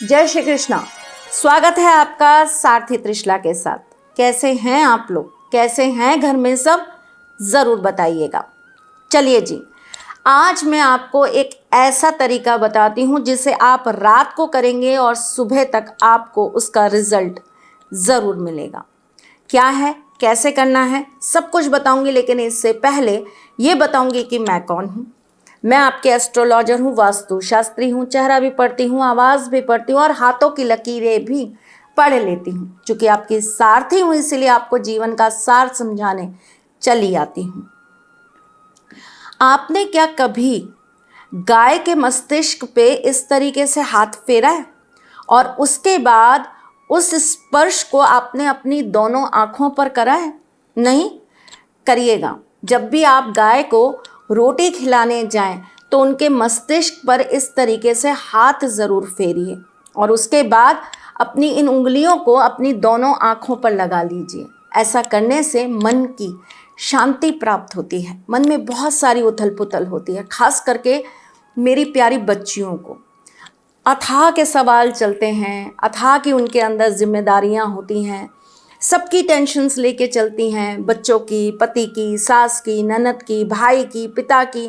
जय श्री कृष्णा। स्वागत है आपका सारथी त्रिशला के साथ। कैसे हैं आप लोग, कैसे हैं घर में सब, ज़रूर बताइएगा। चलिए जी, आज मैं आपको एक ऐसा तरीका बताती हूँ जिसे आप रात को करेंगे और सुबह तक आपको उसका रिजल्ट ज़रूर मिलेगा। क्या है, कैसे करना है, सब कुछ बताऊंगी, लेकिन इससे पहले ये बताऊंगी कि मैं कौन हूँ। मैं आपके एस्ट्रोलॉजर हूँ, वास्तु शास्त्री हूँ, चेहरा भी पढ़ती हूँ, आवाज़ भी पढ़ती हूँ और हाथों की लकीरें भी पढ़ लेती हूँ। चूँकि आपकी सारथी हूँ इसलिए आपको जीवन का सार समझाने चली आती हूँ। आपने क्या कभी गाय के मस्तिष्क पे इस तरीके से हाथ फेरा है और उसके बाद उस स्पर्श को आपने अपनी दोनों आँखों पर करा है? नहीं करिएगा। जब भी आप गाय को रोटी खिलाने जाएं तो उनके मस्तिष्क पर इस तरीके से हाथ ज़रूर फेरिए और उसके बाद अपनी इन उंगलियों को अपनी दोनों आँखों पर लगा लीजिए। ऐसा करने से मन की शांति प्राप्त होती है। मन में बहुत सारी उथल पुथल होती है, खास करके मेरी प्यारी बच्चियों को अथाह के सवाल चलते हैं, अथाह की उनके अंदर जिम्मेदारियां होती हैं, सबकी टेंशन्स लेके चलती हैं, बच्चों की, पति की, सास की, ननद की, भाई की, पिता की,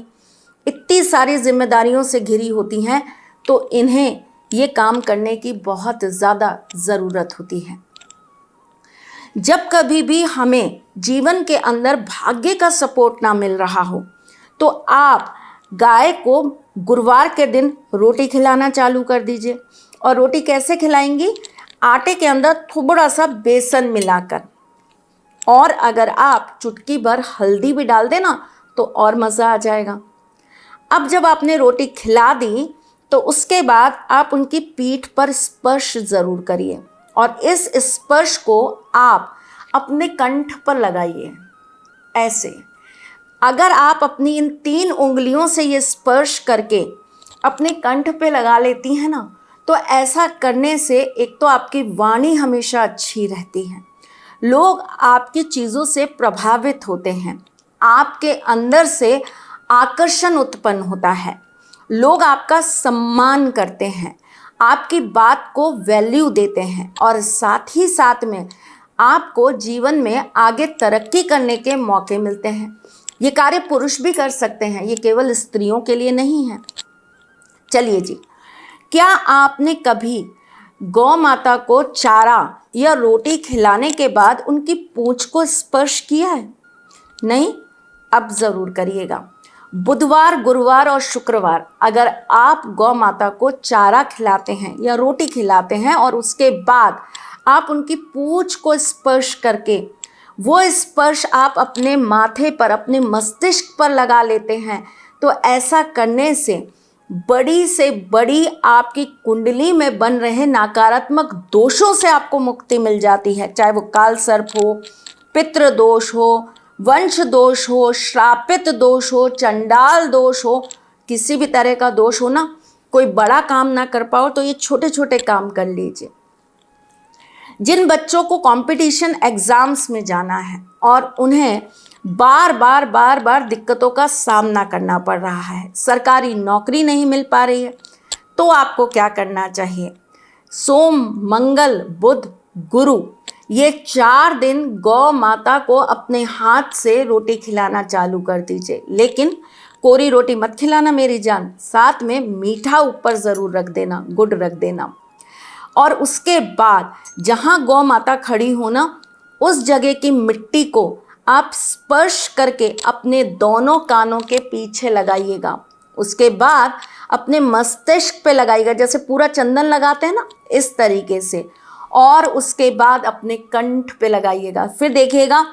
इतनी सारी जिम्मेदारियों से घिरी होती हैं। तो इन्हें ये काम करने की बहुत ज़्यादा ज़रूरत होती है। जब कभी भी हमें जीवन के अंदर भाग्य का सपोर्ट ना मिल रहा हो तो आप गाय को गुरुवार के दिन रोटी खिलाना चालू कर दीजिए। और रोटी कैसे खिलाएंगी? आटे के अंदर थोड़ा सा बेसन मिलाकर, और अगर आप चुटकी भर हल्दी भी डाल देना तो और मज़ा आ जाएगा। अब जब आपने रोटी खिला दी तो उसके बाद आप उनकी पीठ पर स्पर्श ज़रूर करिए और इस स्पर्श को आप अपने कंठ पर लगाइए। ऐसे अगर आप अपनी इन 3 उंगलियों से ये स्पर्श करके अपने कंठ पे लगा लेती हैं ना, तो ऐसा करने से एक तो आपकी वाणी हमेशा अच्छी रहती है, लोग आपकी चीज़ों से प्रभावित होते हैं, आपके अंदर से आकर्षण उत्पन्न होता है, लोग आपका सम्मान करते हैं, आपकी बात को वैल्यू देते हैं और साथ ही साथ में आपको जीवन में आगे तरक्की करने के मौके मिलते हैं। ये कार्य पुरुष भी कर सकते हैं, ये केवल स्त्रियों के लिए नहीं है। चलिए जी, क्या आपने कभी गौ माता को चारा या रोटी खिलाने के बाद उनकी पूंछ को स्पर्श किया है? नहीं? अब ज़रूर करिएगा। बुधवार, गुरुवार और शुक्रवार अगर आप गौ माता को चारा खिलाते हैं या रोटी खिलाते हैं और उसके बाद आप उनकी पूंछ को स्पर्श करके वो स्पर्श आप अपने माथे पर, अपने मस्तिष्क पर लगा लेते हैं, तो ऐसा करने से बड़ी से बड़ी आपकी कुंडली में बन रहे नकारात्मक दोषों से आपको मुक्ति मिल जाती है। चाहे वो काल सर्प हो, पितृ दोष हो, वंश दोष हो, श्रापित दोष हो, चंडाल दोष हो, किसी भी तरह का दोष हो ना, कोई बड़ा काम ना कर पाओ तो ये छोटे छोटे काम कर लीजिए। जिन बच्चों को कंपटीशन एग्ज़ाम्स में जाना है और उन्हें बार बार दिक्कतों का सामना करना पड़ रहा है, सरकारी नौकरी नहीं मिल पा रही है, तो आपको क्या करना चाहिए? सोम, मंगल, बुध, गुरु, ये 4 दिन गौ माता को अपने हाथ से रोटी खिलाना चालू कर दीजिए। लेकिन कोरी रोटी मत खिलाना मेरी जान, साथ में मीठा ऊपर ज़रूर रख देना, गुड़ रख देना। और उसके बाद जहाँ गौ माता खड़ी हो ना, उस जगह की मिट्टी को आप स्पर्श करके अपने दोनों कानों के पीछे लगाइएगा। उसके बाद अपने मस्तिष्क पे लगाइएगा, जैसे पूरा चंदन लगाते हैं ना, इस तरीके से। और उसके बाद अपने कंठ पे लगाइएगा। फिर देखिएगा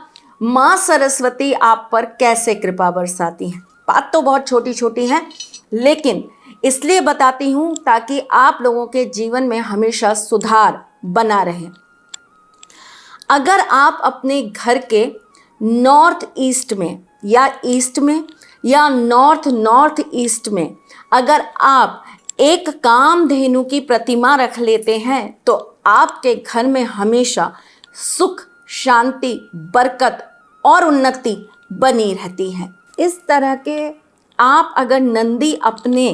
माँ सरस्वती आप पर कैसे कृपा बरसाती हैं। बात तो बहुत छोटी छोटी है, लेकिन इसलिए बताती हूँ ताकि आप लोगों के जीवन में हमेशा सुधार बना रहे। अगर आप अपने घर के नॉर्थ ईस्ट में या ईस्ट में या नॉर्थ ईस्ट में अगर आप एक कामधेनु की प्रतिमा रख लेते हैं तो आपके घर में हमेशा सुख, शांति, बरकत और उन्नति बनी रहती है। इस तरह के आप अगर नंदी अपने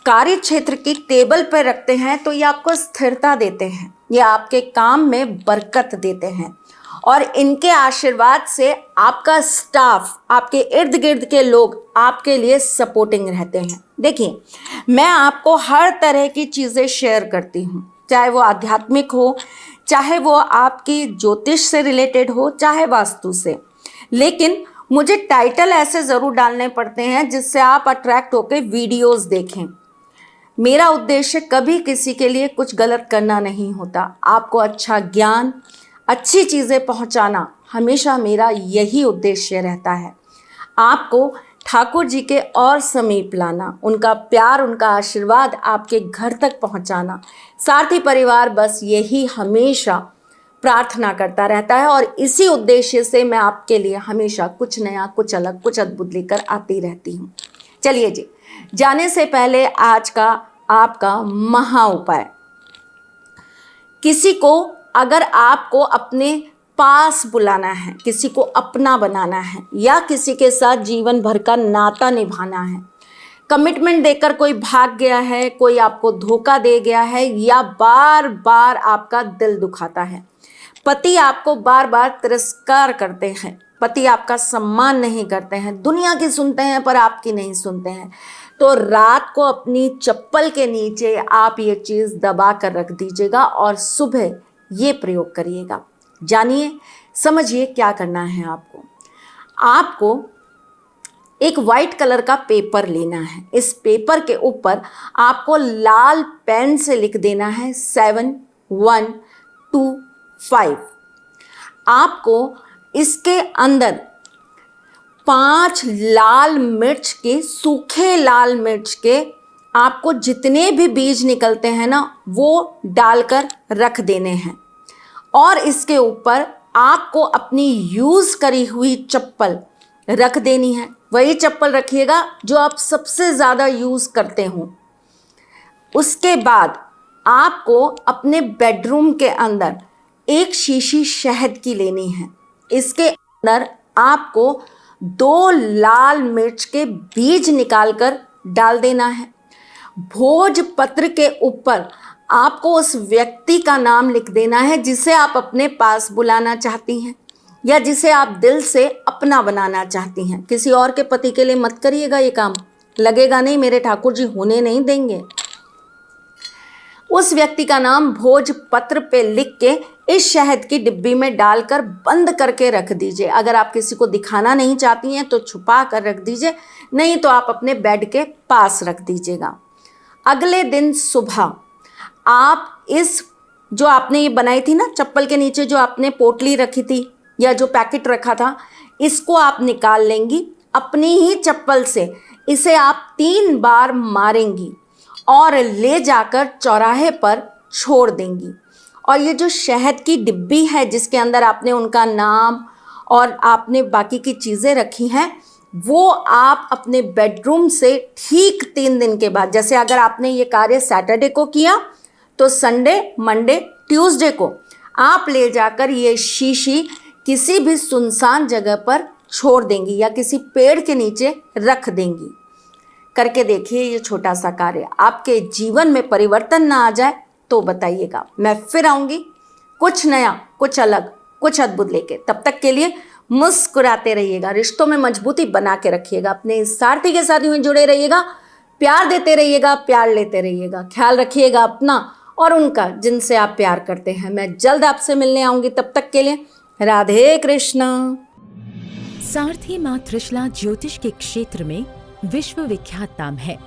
कार्य क्षेत्र की टेबल पर रखते हैं तो ये आपको स्थिरता देते हैं, ये आपके काम में बरकत देते हैं और इनके आशीर्वाद से आपका स्टाफ, आपके इर्द गिर्द के लोग आपके लिए सपोर्टिंग रहते हैं। देखिए, मैं आपको हर तरह की चीज़ें शेयर करती हूँ, चाहे वो आध्यात्मिक हो, चाहे वो आपकी ज्योतिष से रिलेटेड हो, चाहे वास्तु से, लेकिन मुझे टाइटल ऐसे ज़रूर डालने पड़ते हैं जिससे आप अट्रैक्ट होकर वीडियोस देखें। मेरा उद्देश्य कभी किसी के लिए कुछ गलत करना नहीं होता, आपको अच्छा ज्ञान, अच्छी चीज़ें पहुंचाना हमेशा मेरा यही उद्देश्य रहता है। आपको ठाकुर जी के और समीप लाना, उनका प्यार, उनका आशीर्वाद आपके घर तक पहुंचाना। सारथी परिवार बस यही हमेशा प्रार्थना करता रहता है और इसी उद्देश्य से मैं आपके लिए हमेशा कुछ नया, कुछ अलग, कुछ अद्भुत लेकर आती रहती हूँ। चलिए जी, जाने से पहले आज का आपका महा उपाय। किसी को अगर आपको अपने पास बुलाना है, किसी को अपना बनाना है या किसी के साथ जीवन भर का नाता निभाना है, कमिटमेंट देकर कोई भाग गया है, कोई आपको धोखा दे गया है या बार बार आपका दिल दुखाता है, पति आपको बार बार तिरस्कार करते हैं, पति आपका सम्मान नहीं करते हैं, दुनिया की सुनते हैं पर आपकी नहीं सुनते हैं, तो रात को अपनी चप्पल के नीचे आप ये चीज़ दबा कर रख दीजिएगा और सुबह ये प्रयोग करिएगा। जानिए, समझिए क्या करना है आपको। आपको एक वाइट कलर का पेपर लेना है। इस पेपर के ऊपर आपको लाल पेन से लिख देना है 7125। आपको इसके अंदर 5 लाल मिर्च के, सूखे लाल मिर्च के आपको जितने भी बीज निकलते हैं ना, वो डालकर रख देने हैं और इसके ऊपर आपको अपनी यूज़ करी हुई चप्पल रख देनी है। वही चप्पल रखिएगा जो आप सबसे ज़्यादा यूज़ करते हो। उसके बाद आपको अपने बेडरूम के अंदर एक शीशी शहद की लेनी है। इसके अंदर आपको 2 लाल मिर्च के बीज निकालकर डाल देना है। भोजपत्र के ऊपर आपको उस व्यक्ति का नाम लिख देना है जिसे आप अपने पास बुलाना चाहती हैं या जिसे आप दिल से अपना बनाना चाहती हैं। किसी और के पति के लिए मत करिएगा, ये काम लगेगा नहीं, मेरे ठाकुर जी होने नहीं देंगे। उस व्यक्ति का नाम भोजपत्र पे लिख के इस शहद की डिब्बी में डालकर बंद करके रख दीजिए। अगर आप किसी को दिखाना नहीं चाहती हैं तो छुपा कर रख दीजिए, नहीं तो आप अपने बेड के पास रख दीजिएगा। अगले दिन सुबह आप इस, जो आपने ये बनाई थी ना चप्पल के नीचे जो आपने पोटली रखी थी या जो पैकेट रखा था, इसको आप निकाल लेंगी अपनी ही चप्पल से। इसे आप 3 बार मारेंगी और ले जाकर चौराहे पर छोड़ देंगी। और ये जो शहद की डिब्बी है जिसके अंदर आपने उनका नाम और आपने बाकी की चीज़ें रखी हैं, वो आप अपने बेडरूम से ठीक 3 दिन के बाद, जैसे अगर आपने ये कार्य सैटरडे को किया तो संडे, मंडे, ट्यूसडे को आप ले जाकर ये शीशी किसी भी सुनसान जगह पर छोड़ देंगी या किसी पेड़ के नीचे रख देंगी। करके देखिए ये छोटा सा कार्य, आपके जीवन में परिवर्तन ना आ जाए तो बताइएगा। मैं फिर आऊँगी कुछ नया, कुछ अलग, कुछ अद्भुत लेके। तब तक के लिए मुस्कुराते रहिएगा, रिश्तों में मजबूती बना के रखिएगा, अपने सारथी के साथ यूं जुड़े रहिएगा, प्यार देते रहिएगा, प्यार लेते रहिएगा। ख्याल रखिएगा अपना और उनका जिनसे आप प्यार करते हैं। मैं जल्द आपसे मिलने आऊँगी, तब तक के लिए राधे कृष्णा। सारथी मां त्रिशला ज्योतिष के क्षेत्र में विश्व विख्यात नाम है।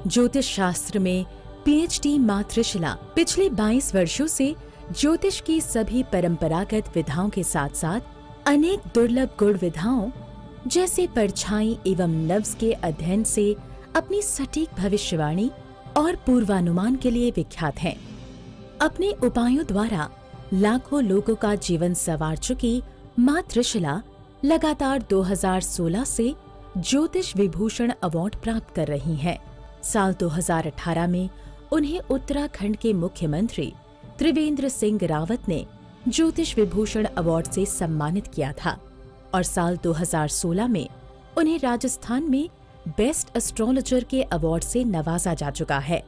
ज्योतिष शास्त्र में पीएचडी मां त्रिशला पिछले 22 वर्षों से ज्योतिष की सभी परंपरागत विधाओं के साथ साथ अनेक दुर्लभ गुण विधाओं जैसे परछाई एवं नव्स के अध्ययन से अपनी सटीक भविष्यवाणी और पूर्वानुमान के लिए विख्यात हैं। अपने उपायों द्वारा लाखों लोगों का जीवन संवार चुकी मां त्रिशला लगातार 2016 से ज्योतिष विभूषण अवार्ड प्राप्त कर रही हैं। साल 2018 में उन्हें उत्तराखंड के मुख्यमंत्री त्रिवेंद्र सिंह रावत ने ज्योतिष विभूषण अवार्ड से सम्मानित किया था और साल 2016 में उन्हें राजस्थान में बेस्ट एस्ट्रोलॉजर के अवार्ड से नवाजा जा चुका है।